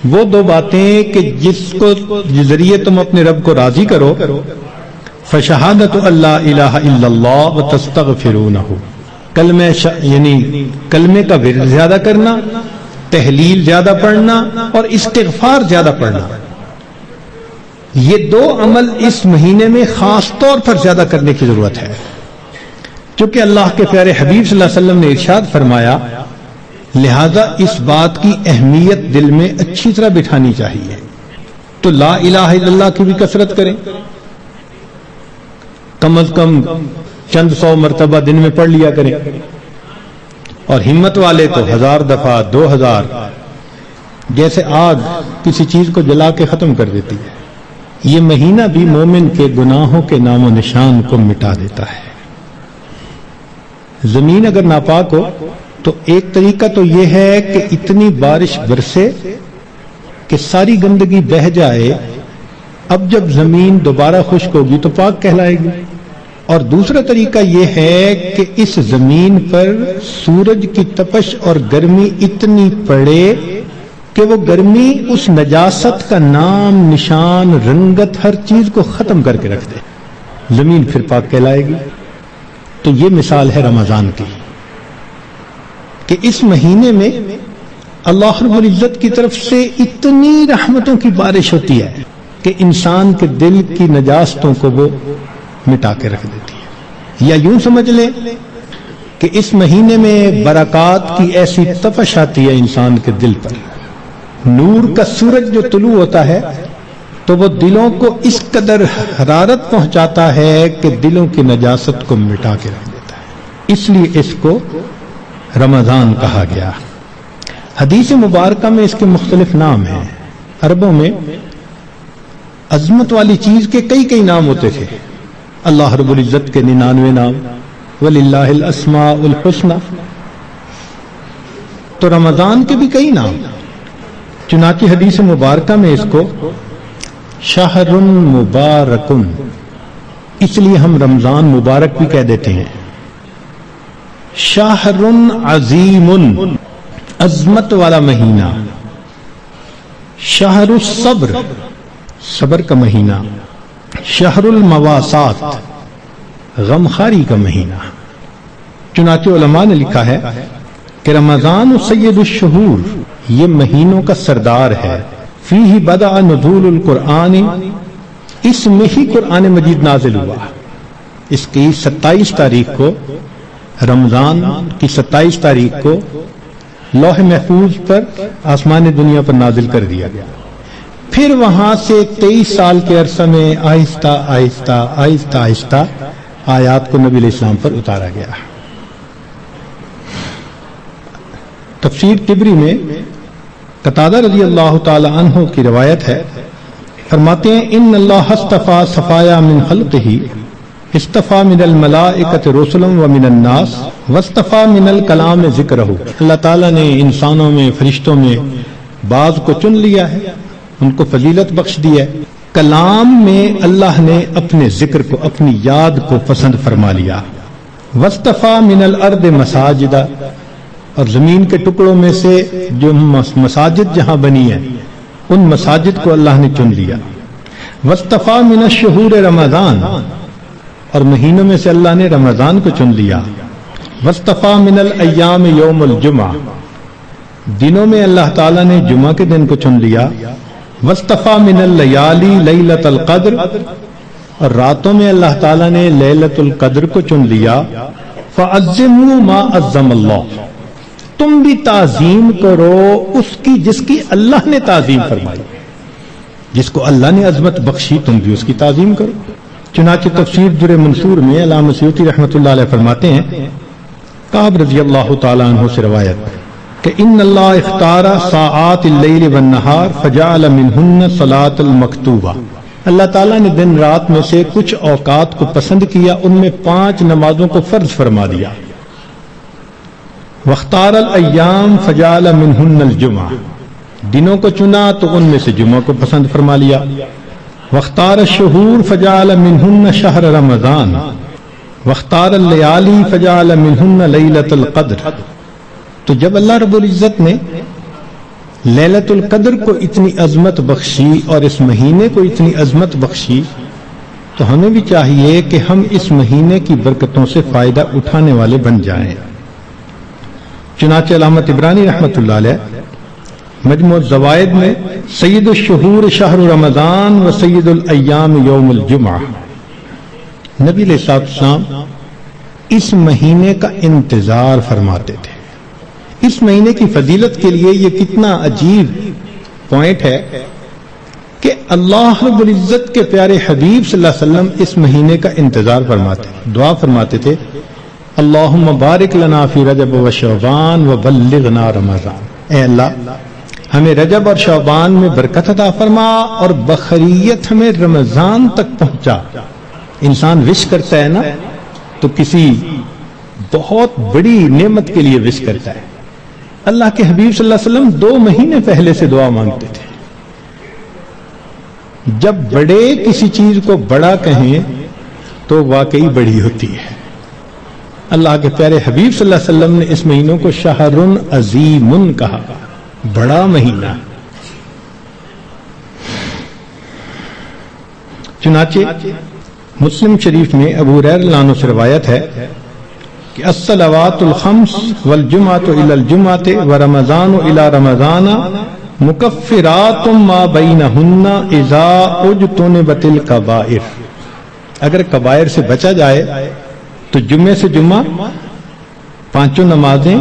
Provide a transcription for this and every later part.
وہ دو باتیں کہ جس کو ذریعے تم اپنے رب کو راضی کرو، فشہادت اللہ الہ الا اللہ وتستغفرونہ، یعنی کلمے کا ورد زیادہ کرنا، تحلیل زیادہ پڑھنا اور استغفار زیادہ پڑھنا، یہ دو عمل اس مہینے میں خاص طور پر زیادہ کرنے کی ضرورت ہے، چونکہ اللہ کے پیارے حبیب صلی اللہ علیہ وسلم نے ارشاد فرمایا، لہذا اس بات کی اہمیت دل میں اچھی طرح بٹھانی چاہیے۔ تو لا الہ الا اللہ کی بھی کثرت کریں، کم از کم چند سو مرتبہ دن میں پڑھ لیا کریں، اور ہمت والے تو 1000 دفعہ 2000، جیسے آگ کسی چیز کو جلا کے ختم کر دیتی ہے، یہ مہینہ بھی مومن کے گناہوں کے نام و نشان کو مٹا دیتا ہے۔ زمین اگر ناپاک ہو تو ایک طریقہ تو یہ ہے کہ اتنی بارش برسے کہ ساری گندگی بہہ جائے، اب جب زمین دوبارہ خشک ہوگی تو پاک کہلائے گی، اور دوسرا طریقہ یہ ہے کہ اس زمین پر سورج کی تپش اور گرمی اتنی پڑے کہ وہ گرمی اس نجاست کا نام نشان رنگت ہر چیز کو ختم کر کے رکھ دے، زمین پھر پاک کہلائے گی۔ تو یہ مثال ہے رمضان کی کہ اس مہینے میں اللہ رب العزت کی طرف سے اتنی رحمتوں کی بارش ہوتی ہے کہ انسان کے دل کی نجاستوں کو وہ مٹا کے رکھ دیتی ہے۔ یا یوں سمجھ لیں کہ اس مہینے میں برکات کی ایسی تپش آتی ہے انسان کے دل پر، نور کا سورج جو طلوع ہوتا ہے تو وہ دلوں کو اس قدر حرارت پہنچاتا ہے کہ دلوں کی نجاست کو مٹا کے رکھ دیتا ہے، اس لیے اس کو رمضان کہا گیا۔ حدیث مبارکہ میں اس کے مختلف نام ہیں۔ عربوں میں عظمت والی چیز کے کئی نام ہوتے تھے، اللہ رب العزت کے 99 نام، وَلِلَّهِ الْأَسْمَاءُ الْحُسْنَى، تو رمضان کے بھی کئی نام، چنانچہ حدیث مبارکہ میں اس کو شہر مبارک، اس لیے ہم رمضان مبارک بھی کہہ دیتے ہیں، شہر عظیم، عظمت والا مہینہ، شہر الصبر، صبر کا مہینہ، شہر المواسات، غمخاری کا مہینہ۔ چنانچہ علماء نے لکھا ہے کہ رمضان سید الشہور، یہ مہینوں کا سردار ہے، فیہ بدأ نزول القرآن، اس میں ہی قرآن مجید نازل ہوا۔ اس کی 27 تاریخ کو، رمضان کی 27 تاریخ کو لوح محفوظ پر آسمان دنیا پر نازل کر دیا گیا، پھر وہاں سے 23 سال کے عرصہ میں آہستہ آہستہ آیات کو نبی علیہ السلام پر اتارا گیا۔ تفسیر طبری میں قتادہ رضی اللہ تعالی عنہ کی روایت ہے، فرماتے ہیں ان اللہ اصطفیٰ صفایا من خلقہ، اصطفیٰ من الملائکۃ رسلا ومن الناس واصطفیٰ من الکلام ذکرہ، اللہ تعالیٰ نے انسانوں میں فرشتوں میں بعض کو چن لیا ہے، ان کو فضیلت بخش دی ہے، کلام میں اللہ نے اپنے ذکر کو، اپنی یاد کو پسند فرما لیا، واصطفیٰ من الارض مساجدہ، اور زمین کے ٹکڑوں میں سے جو مساجد جہاں بنی ہے ان مساجد کو اللہ نے چن لیا، واصطفیٰ من الشہور رمضان، اور مہینوں میں سے اللہ نے رمضان کو چن لیا، واصطفیٰ من الایام یوم الجمعہ، دنوں میں اللہ تعالیٰ نے جمعہ کے دن کو چن لیا، واصطفیٰ من اللیالی لیلۃ القدر، اور راتوں میں اللہ تعالیٰ نے لیلۃ القدر کو چن لیا، فعظموا ما عظم اللہ، تم بھی تعظیم کرو اس کی جس کی اللہ نے تعظیم فرمائی، جس کو اللہ نے عظمت بخشی تم بھی اس کی تعظیم کرو۔ چنانچہ تفسیر در منصور میں علامہ سیوطی رحمۃ اللہ علیہ فرماتے ہیں، کعب رضی اللہ تعالیٰ عنہ سے روایت کہ ان اللہ اختار ساعات اللیل والنہار فجعل منہن صلاۃ المکتوبہ، اللہ تعالیٰ نے دن رات میں سے کچھ اوقات کو پسند کیا، ان میں 5 نمازوں کو فرض فرما دیا، واختار الایام فجعل منہن الجمعہ، دنوں کو چنا تو ان میں سے جمعہ کو پسند فرما لیا، واختار الشہور فجعل منہن شہر رمضان، واختار اللیالی فجعل منہن لیلۃ القدر۔ تو جب اللہ رب العزت نے لیلۃ القدر کو اتنی عظمت بخشی اور اس مہینے کو اتنی عظمت بخشی، تو ہمیں بھی چاہیے کہ ہم اس مہینے کی برکتوں سے فائدہ اٹھانے والے بن جائیں۔ چنانچہ علامہ طبرانی رحمۃ اللہ علیہ مجموع الزوائد میں سید الشہور شہر رمضان و سید الایام یوم الجمعہ، نبی علیہ السلام اس مہینے کا انتظار فرماتے تھے۔ اس مہینے کی فضیلت کے لیے یہ کتنا عجیب پوائنٹ ہے کہ اللہ رب العزت کے پیارے حبیب صلی اللہ علیہ وسلم اس مہینے کا انتظار فرماتے، دعا فرماتے تھے، اللہم بارک لنا فی رجب و شعبان و بلغنا رمضان، اے اللہ ہمیں رجب اور شعبان میں برکت عطا فرما اور بخیریت ہمیں رمضان تک پہنچا۔ انسان وش کرتا ہے نا تو کسی بہت بڑی نعمت کے لیے وش کرتا ہے۔ اللہ کے حبیب صلی اللہ علیہ وسلم 2 مہینے پہلے سے دعا مانگتے تھے۔ جب بڑے کسی چیز کو بڑا کہیں تو واقعی بڑی ہوتی ہے۔ اللہ کے پیارے حبیب صلی اللہ علیہ وسلم نے اس مہینوں کو شہر عظیم کہا، بڑا مہینہ۔ چنانچہ مسلم شریف میں ابو ہریرہ رضی اللہ عنہ سے روایت ہے کہ الصلوات الخمس والجمعۃ الی الجمعۃ ورمضان الی رمضان مکفرات ما بینہن اذا اجتنبت الکبائر، اگر کبائر سے بچا جائے تو جمعے سے جمعہ 5 نمازیں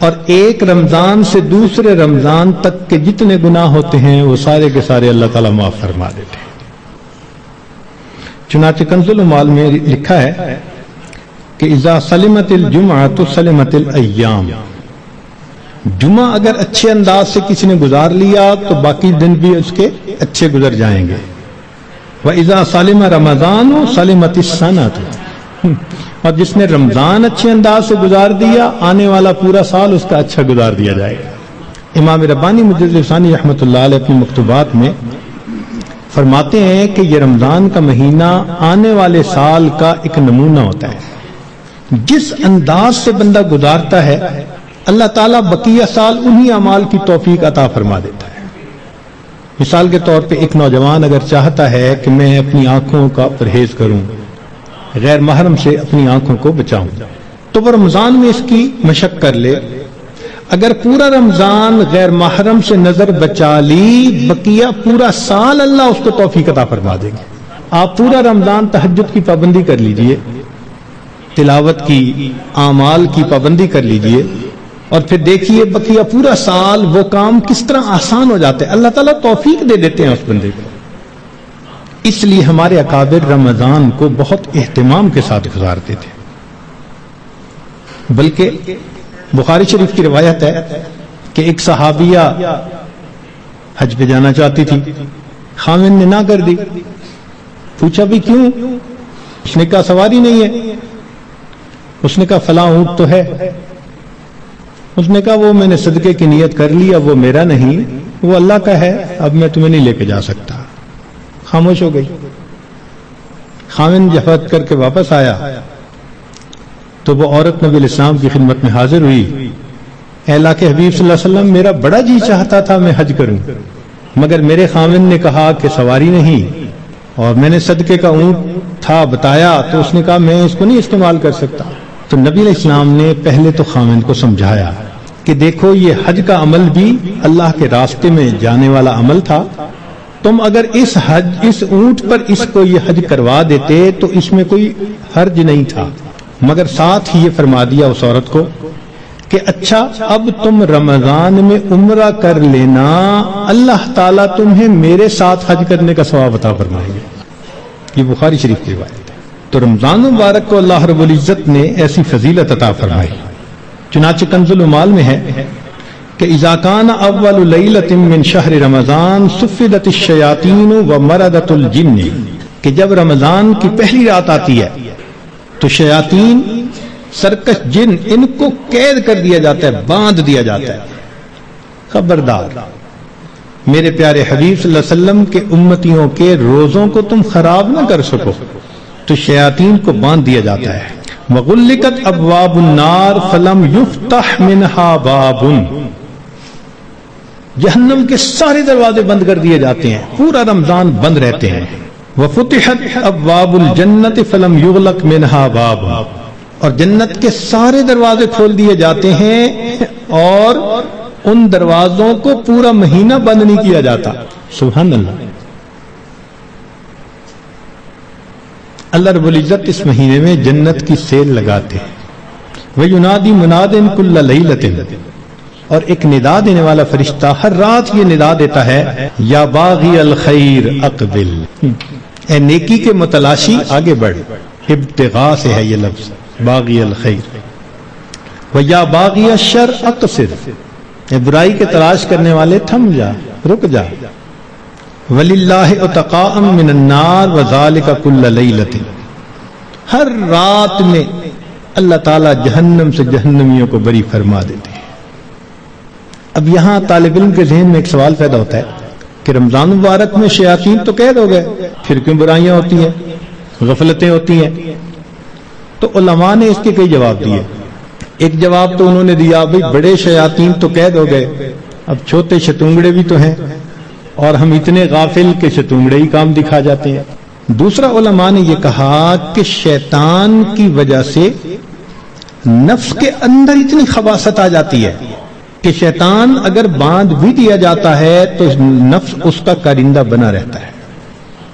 اور ایک رمضان سے دوسرے رمضان تک کے جتنے گناہ ہوتے ہیں وہ سارے کے سارے اللہ تعالیٰ معاف فرما دیتے ہیں۔ چنانچہ کنز العمال میں لکھا ہے کہ اذا سلمت الجمعۃ سلمت الایام، جمعہ اگر اچھے انداز سے کسی نے گزار لیا تو باقی دن بھی اس کے اچھے گزر جائیں گے۔ وَإِذَا سَلِمَ رَمَضَانُ سَلِمَتِ السَّنَةُ، اور جس نے رمضان اچھے انداز سے گزار دیا آنے والا پورا سال اس کا اچھا گزار دیا جائے گا۔ امام ربانی مجدد ثانی رحمۃ اللہ علیہ اپنی مکتوبات میں فرماتے ہیں کہ یہ رمضان کا مہینہ آنے والے سال کا ایک نمونہ ہوتا ہے۔ جس انداز سے بندہ گزارتا ہے اللہ تعالیٰ بقیہ سال انہی اعمال کی توفیق عطا فرما دیتا ہے۔ مثال کے طور پہ ایک نوجوان اگر چاہتا ہے کہ میں اپنی آنکھوں کا پرہیز کروں، غیر محرم سے اپنی آنکھوں کو بچاؤں، تو وہ رمضان میں اس کی مشق کر لے۔ اگر پورا رمضان غیر محرم سے نظر بچا لی، بقیہ پورا سال اللہ اس کو توفیق عطا فرما دے گی۔ آپ پورا رمضان تہجد کی پابندی کر لیجئے، تلاوت کی، اعمال کی پابندی کر لیجئے، اور پھر دیکھیے بقیہ پورا سال وہ کام کس طرح آسان ہو جاتے ہیں، اللہ تعالیٰ توفیق دے دیتے ہیں اس بندے کو۔ اس لیے ہمارے اکابر رمضان کو بہت اہتمام کے ساتھ گزارتے تھے۔ بلکہ بخاری شریف کی روایت ہے کہ ایک صحابیہ حج پہ جانا چاہتی تھی، خاوند نے نہ کر دی۔ پوچھا بھی کیوں؟ اس نے کہا سواری نہیں ہے۔ اس نے کہا فلاں اونٹ تو ہے۔ اس نے کہا وہ میں نے صدقے کی نیت کر لی، اب وہ میرا نہیں، وہ اللہ کا ہے، اب میں تمہیں نہیں لے کے جا سکتا۔ خاموش ہو گئی۔ خاوند جفت کر کے واپس آیا تو وہ عورت نبی علیہ السلام کی خدمت میں حاضر ہوئی۔ اے اللہ کے حبیب صلی اللہ علیہ وسلم، میرا بڑا جی چاہتا تھا میں حج کروں، مگر میرے خاوند نے کہا کہ سواری نہیں، اور میں نے صدقے کا اونٹ تھا بتایا تو اس نے کہا میں اس کو نہیں استعمال کر سکتا۔ تو نبی علیہ السلام نے پہلے تو خاوند کو سمجھایا کہ دیکھو یہ حج کا عمل بھی اللہ کے راستے میں جانے والا عمل تھا، تم اگر اس اونٹ پر اس کو یہ حج کروا دیتے تو اس میں کوئی حرج نہیں تھا، مگر ساتھ ہی یہ فرما دیا اس عورت کو کہ اچھا اب تم رمضان میں عمرہ کر لینا، اللہ تعالیٰ تمہیں میرے ساتھ حج کرنے کا ثواب عطا فرمائیں گے۔ یہ بخاری شریف کی روایت ہے۔ تو رمضان مبارک کو اللہ رب العزت نے ایسی فضیلت عطا فرمائی۔ چنانچہ کنز العمال میں ہے کہ اذا کان اول لیلۃ من شہر رمضان صفدت الشیاطین ومردت الجن، کہ جب رمضان کی پہلی رات آتی ہے تو شیاطین، سرکش جن، ان کو قید کر دیا جاتا ہے، باندھ دیا جاتا ہے۔ خبردار، میرے پیارے حبیب صلی اللہ علیہ وسلم کے امتیوں کے روزوں کو تم خراب نہ کر سکو، تو شیاطین کو باندھ دیا جاتا ہے۔ وغلقت ابواب النار فلم یفتح منها باب، جہنم کے سارے دروازے بند کر دیے جاتے ہیں، پورا رمضان بند رہتے ہیں۔ وفتحت ابواب الجنت فلم یغلق منها باب، اور جنت کے سارے دروازے کھول دیے جاتے ہیں اور ان دروازوں کو پورا مہینہ بند نہیں کیا جاتا۔ سبحان اللہ۔ اللہ رب العزت اس مہینے میں جنت کی سیل لگاتے ہیں۔ وَيُنَادِي مُنَادٍ كُلَّ لَيْلَةٍ، اور ایک ندا دینے والا فرشتہ ہر رات یہ ندا دیتا ہے، یا باغی الخیر اقبل، اے نیکی کے متلاشی آگے بڑھ۔ ابتغاء سے ہے یہ لفظ باغی الخیر۔ وَيَا بَاغِيَ الشَّرِّ اقصر، اے برائی کے تلاش کرنے والے تھم جا، رک جا۔ وَلِلَّهِ عُتَقَاءً مِّنَ النَّارِ وَذَلِكَ كُلَّ لَيْلَةٍ، ہر رات میں اللہ تعالیٰ جہنم سے جہنمیوں کو بری فرما دیتے ہیں۔ اب یہاں طالب علم کے ذہن میں ایک سوال پیدا ہوتا ہے کہ رمضان مبارک میں شیاطین تو قید ہو گئے، پھر کیوں برائیاں ہوتی ہیں، غفلتیں ہوتی ہیں؟ تو علماء نے اس کے کئی جواب دیے۔ ایک جواب تو انہوں نے دیا، بھئی بڑے شیاطین تو قید ہو گئے، اب چھوٹے شتونگڑے بھی تو ہیں، اور ہم اتنے غافل کہ شتونگڑے ہی کام دکھا جاتے ہیں۔ دوسرا علماء نے یہ کہا کہ شیطان کی وجہ سے نفس کے اندر اتنی خباثت آ جاتی ہے کہ شیطان اگر باندھ بھی دیا جاتا ہے تو نفس اس کا کارندہ بنا رہتا ہے،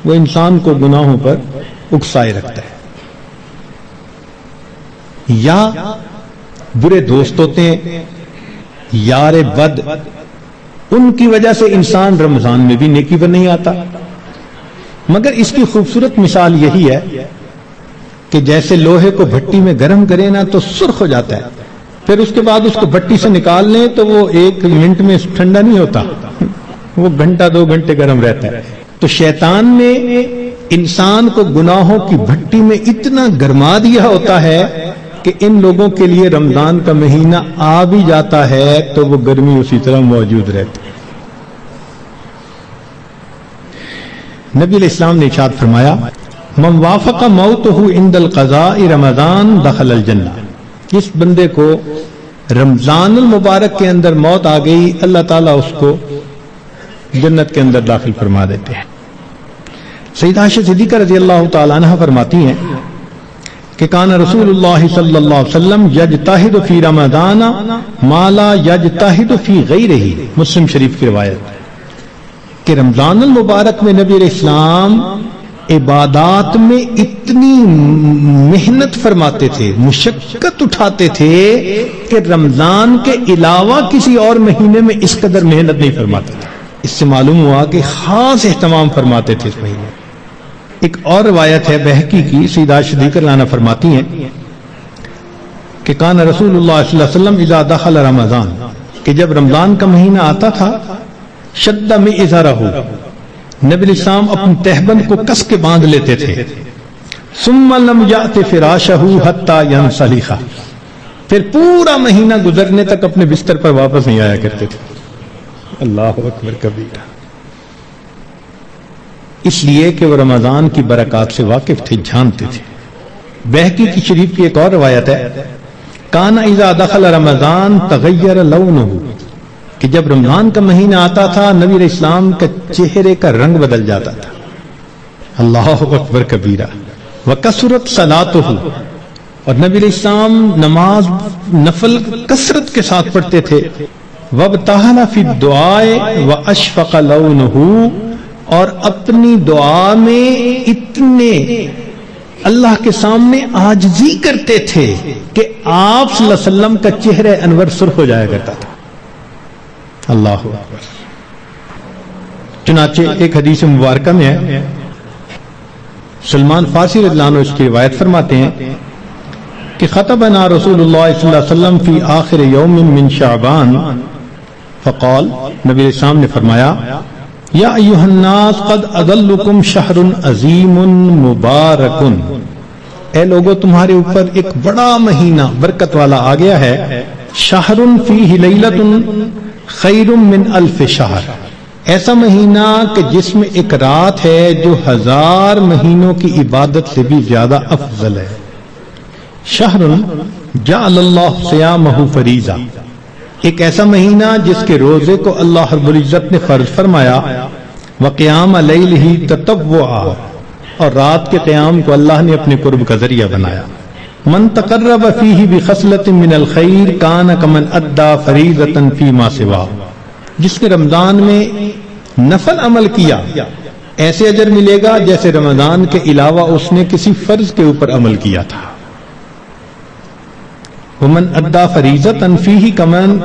وہ انسان کو گناہوں پر اکسائے رکھتا ہے۔ یا برے دوست ہوتے ہیں، یار بد، ان کی وجہ سے انسان رمضان میں بھی نیکی پر نہیں آتا۔ مگر اس کی خوبصورت مثال یہی ہے کہ جیسے لوہے کو بھٹی میں گرم کرے نا تو سرخ ہو جاتا ہے، پھر اس کے بعد اس کو بھٹی سے نکال لیں تو وہ 1 منٹ میں ٹھنڈا نہیں ہوتا، وہ گھنٹہ 2 گھنٹے گرم رہتا ہے۔ تو شیطان نے انسان کو گناہوں کی بھٹی میں اتنا گرما دیا ہوتا ہے کہ ان لوگوں کے لیے رمضان کا مہینہ آ بھی جاتا ہے تو وہ گرمی اسی طرح موجود رہتی ہے۔ نبی علیہ السلام نے ارشاد فرمایا، من وافق موتہ عند القضاء رمضان دخل الجنہ، جس بندے کو رمضان المبارک کے اندر موت آ گئی اللہ تعالیٰ اس کو جنت کے اندر داخل فرما دیتے ہیں۔ سیدہ عائشہ صدیقہ رضی اللہ تعالیٰ عنہ فرماتی ہیں کہ کان رسول اللہ صلی اللہ علیہ وسلم یجتہد فی رمضان ما لا یجتہد فی غیرہ، مسلم شریف کی روایت کہ رمضان المبارک میں نبی علیہ السلام عبادات میں اتنی محنت فرماتے تھے، مشقت اٹھاتے تھے کہ رمضان کے علاوہ کسی اور مہینے میں اس قدر محنت نہیں فرماتے تھے۔ اس سے معلوم ہوا کہ خاص اہتمام فرماتے تھے اس مہینے۔ ایک اور روایت ہے بہقی کی، سیدہ عائشہ صدیقہ رضی اللہ عنہا فرماتی ہیں کہ کان رسول اللہ صلی اللہ علیہ وسلم اذا دخل رمضان، کہ جب رمضان کا مہینہ آتا تھا، شد مئزرہ، نبی علیہ السلام اپنے تہبند کو کس کے باندھ لیتے تھے، ثم لم یأت فراشہ حتی ینسلخ، پھر پورا مہینہ گزرنے تک اپنے بستر پر واپس نہیں آیا کرتے تھے۔ اللہ اکبر کبیرہ، اس لیے کہ وہ رمضان کی برکات سے واقف تھے، جانتے تھے۔ بہقی کی شریف کی ایک اور روایت ہے، کان اذا دخل رمضان تغیر لونہ، کہ جب رمضان کا مہینہ آتا تھا نبی علیہ السلام کا چہرے کا رنگ بدل جاتا تھا۔ اللہ اکبر کبیرہ، وکثرت صلاتہ، اور نبی علیہ السلام نماز نفل کثرت کے ساتھ پڑھتے تھے۔ وابتہل فی الدعاء واشفق لونہ، اور اپنی دعا میں اتنے اللہ کے سامنے عاجزی کرتے تھے کہ آپ صلی اللہ علیہ وسلم کا چہرہ انور سرخ ہو جایا کرتا تھا۔ اللہ اکبر۔ چنانچہ ایک حدیث مبارکہ میں ہے، سلمان فارسی رضی اللہ عنہ اس کی روایت فرماتے ہیں کہ خطبنا رسول اللہ صلی اللہ علیہ وسلم فی آخر یوم من شعبان فقال، نبی علیہ السلام نے فرمایا، یا ایھا الناس قد اضلکم شہر عظیم مبارک، اے لوگو تمہارے اوپر ایک بڑا مہینہ برکت والا آ گیا ہے، شہر فیہ لیلۃ خیر من الف شہر، ایسا مہینہ کہ جس میں ایک رات ہے جو 1000 مہینوں کی عبادت سے بھی زیادہ افضل ہے۔ شہر جعل اللہ صیامہ فریضہ، ایک ایسا مہینہ جس کے روزے کو اللہ رب العزت نے فرض فرمایا، وقیام لیلہ تطوعا، اور رات کے قیام کو اللہ نے اپنے قرب کا ذریعہ بنایا۔ من تقرب فیہ بخصلۃ من الخیر کان کمن ادى فریضۃ فیما سوا، جس نے رمضان میں نفل عمل کیا ایسے اجر ملے گا جیسے رمضان کے علاوہ اس نے کسی فرض کے اوپر عمل کیا تھا۔ ومن ادى فریضۃ فیہ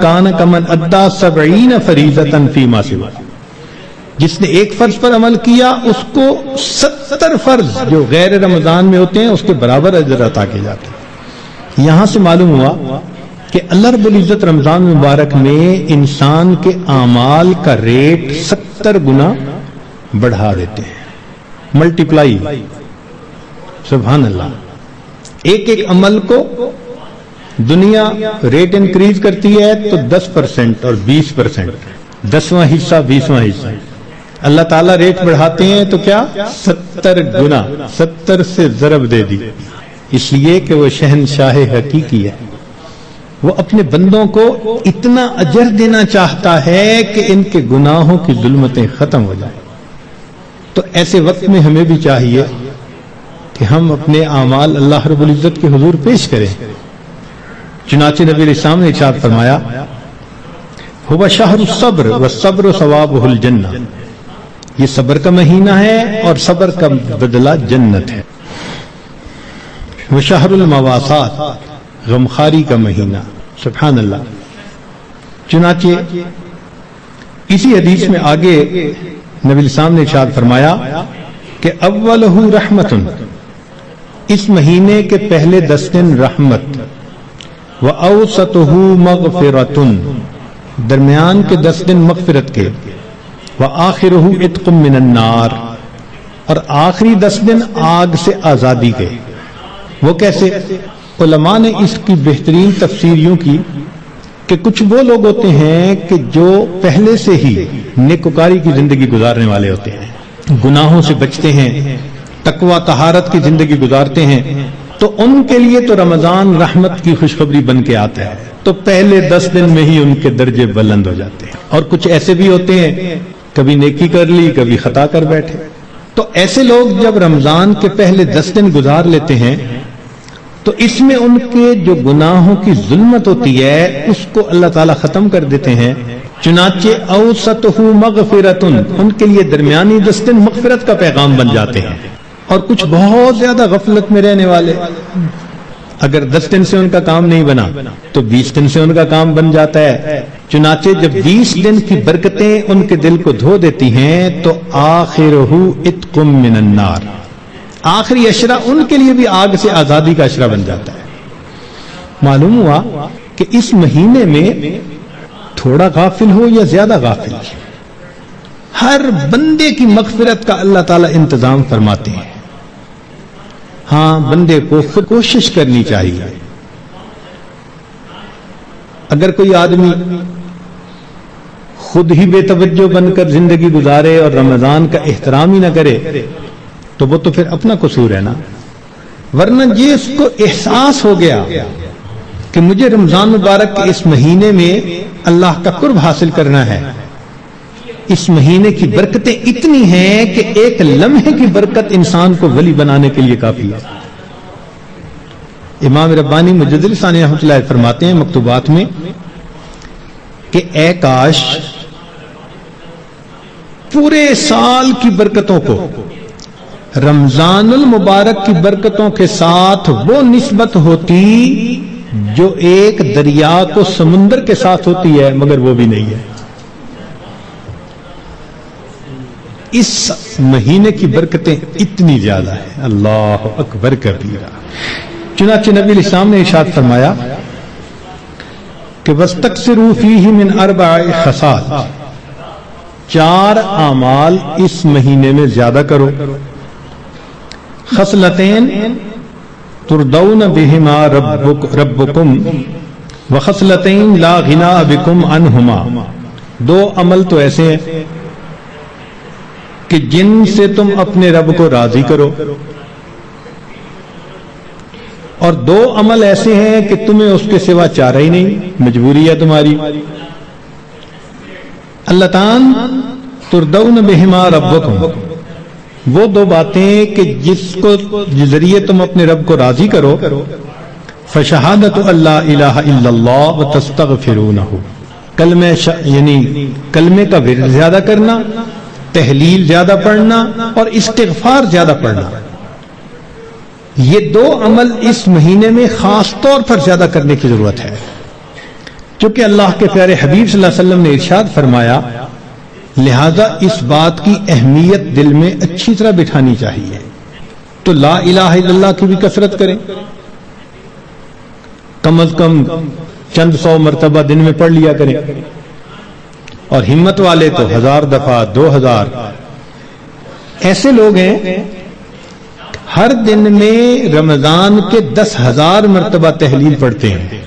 کان کمن ادى 70 فریضۃ فیما سوا، جس نے ایک فرض پر عمل کیا اس کو 70 فرض جو غیر رمضان میں ہوتے ہیں اس کے برابر اجر عطا کیے جاتے ہیں۔ یہاں سے معلوم ہوا کہ اللہ رب العزت رمضان مبارک میں انسان کے اعمال کا ریٹ 70 گنا بڑھا دیتے ہیں، ملٹیپلائی، سبحان اللہ۔ ایک ایک عمل کو دنیا ریٹ انکریز کرتی ہے تو 10% اور 20%، 10واں حصہ 20واں حصہ، اللہ تعالیٰ ریٹ بڑھاتے ہیں تو کیا 70 گنا، 70 سے ضرب دے دی، اس لیے کہ وہ شہنشاہ حقیقی ہے، وہ اپنے بندوں کو اتنا اجر دینا چاہتا ہے کہ ان کے گناہوں کی ظلمتیں ختم ہو جائیں۔ تو ایسے وقت میں ہمیں بھی چاہیے کہ ہم اپنے اعمال اللہ رب العزت کے حضور پیش کریں۔ چنانچہ نبی علیہ السلام نے ارشاد فرمایا، هو شہر الصبر والصبر ثوابہ الجنہ، یہ صبر کا مہینہ ہے اور صبر کا بدلہ جنت ہے۔ وہ شہر المواسات، غمخاری کا مہینہ، سبحان اللہ۔ چنانچہ اسی حدیث میں آگے نبی الاسلام نے ارشاد فرمایا کہ اولہ رحمت، اس مہینے کے پہلے 10 دن رحمت، وأوسطہ مغفرۃ، درمیان کے 10 دن مغفرت کے، وآخرہ عتق من النار، اور آخری 10 دن آگ سے آزادی کے۔ وہ کیسے؟ علماء نے اس کی بہترین تفسیر یوں کی کہ کچھ وہ لوگ ہوتے ہیں کہ جو پہلے سے ہی نیکوکاری کی زندگی گزارنے والے ہوتے ہیں، گناہوں سے بچتے ہیں، تقوی طہارت کی زندگی گزارتے ہیں، تو ان کے لیے تو رمضان رحمت کی خوشخبری بن کے آتا ہے، تو پہلے 10 دن میں ہی ان کے درجے بلند ہو جاتے ہیں۔ اور کچھ ایسے بھی ہوتے ہیں کبھی نیکی کر لی کبھی خطا کر بیٹھے، تو ایسے لوگ جب رمضان کے پہلے 10 دن گزار لیتے ہیں تو اس میں ان کے جو گناہوں کی ظلمت ہوتی ہے اس کو اللہ تعالیٰ ختم کر دیتے ہیں۔ چنانچہ اوسطہ مغفرۃ، ان کے لیے درمیانی 10 دن مغفرت کا پیغام بن جاتے ہیں۔ اور کچھ بہت زیادہ غفلت میں رہنے والے، اگر 10 دن سے ان کا کام نہیں بنا تو 20 دن سے ان کا کام بن جاتا ہے۔ چنانچہ جب 20 دن کی برکتیں ان کے دل کو دھو دیتی ہیں تو آخرہ عتق من النار، آخری اشرہ ان کے لیے بھی آگ سے آزادی کا اشرہ بن جاتا ہے۔ معلوم ہوا کہ اس مہینے میں تھوڑا غافل ہو یا زیادہ غافل، ہر بندے کی مغفرت کا اللہ تعالیٰ انتظام فرماتے ہیں۔ ہاں، بندے کو خود کوشش کرنی چاہیے۔ اگر کوئی آدمی خود ہی بے توجہ بن کر زندگی گزارے اور رمضان کا احترام ہی نہ کرے تو وہ تو پھر اپنا قصور ہے نا، ورنہ یہ اس کو احساس ہو گیا کہ مجھے رمضان مبارک کے اس مہینے میں اللہ کا قرب حاصل کرنا ہے، اس مہینے کی برکتیں اتنی ہیں کہ ایک لمحے کی برکت انسان کو ولی بنانے کے لیے کافی ہے۔ امام ربانی مجدد ثانی رحمۃ اللہ فرماتے ہیں مکتوبات میں کہ اے کاش پورے سال کی برکتوں کو رمضان المبارک کی برکتوں کے ساتھ وہ نسبت ہوتی جو ایک دریا کو سمندر کے ساتھ ہوتی ہے، مگر وہ بھی نہیں ہے۔ اس مہینے کی برکتیں اتنی زیادہ ہیں، اللہ اکبر کبیرہ۔ چنانچہ نبی علیہ السلام نے ارشاد فرمایا کہ وَاسْتَكْثِرُوا فِيهِ مِنْ 4 خصال، 4 اعمال اس مہینے میں زیادہ کرو۔ خصلتین تردون بہما ربکم وخصلتین لا غناء بکم عنہما، 2 عمل تو ایسے ہیں کہ جن سے تم اپنے رب کو راضی کرو، اور 2 عمل ایسے ہیں کہ تمہیں اس کے سوا چارہ ہی نہیں، مجبوری ہے تمہاری. اللتان تردون بہما ربکم، وہ 2 باتیں کہ جس ذریعے تم اپنے رب کو راضی کرو. فشہادت اللہ الہ الا اللہ وتستغفرونہ، یعنی کلمے کا ورد زیادہ کرنا، تحلیل زیادہ پڑھنا اور استغفار زیادہ پڑھنا. یہ 2 عمل اس مہینے میں خاص طور پر زیادہ کرنے کی ضرورت ہے، کیونکہ اللہ کے پیارے حبیب صلی اللہ علیہ وسلم نے ارشاد فرمایا، لہذا اس بات کی اہمیت دل میں اچھی طرح بٹھانی چاہیے. تو لا الہ الا اللہ کی بھی کثرت کریں، کم از کم چند 100 مرتبہ دن میں پڑھ لیا کریں، اور ہمت والے تو 1000 دفعہ 2000. ایسے لوگ ہیں ہر دن میں رمضان کے 10,000 مرتبہ تحلیل پڑھتے ہیں.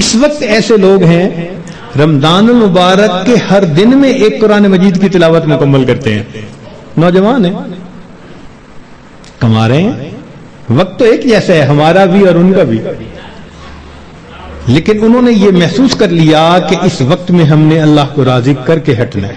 اس وقت ایسے لوگ ہیں رمضان المبارک کے ہر دن میں ایک قرآن مجید کی تلاوت مکمل کرتے ہیں. نوجوان ہیں، کما رہے ہیں، وقت تو ایک جیسا ہے ہمارا بھی اور ان کا بھی، لیکن انہوں نے یہ محسوس کر لیا کہ اس وقت میں ہم نے اللہ کو راضی کر کے ہٹنا ہے.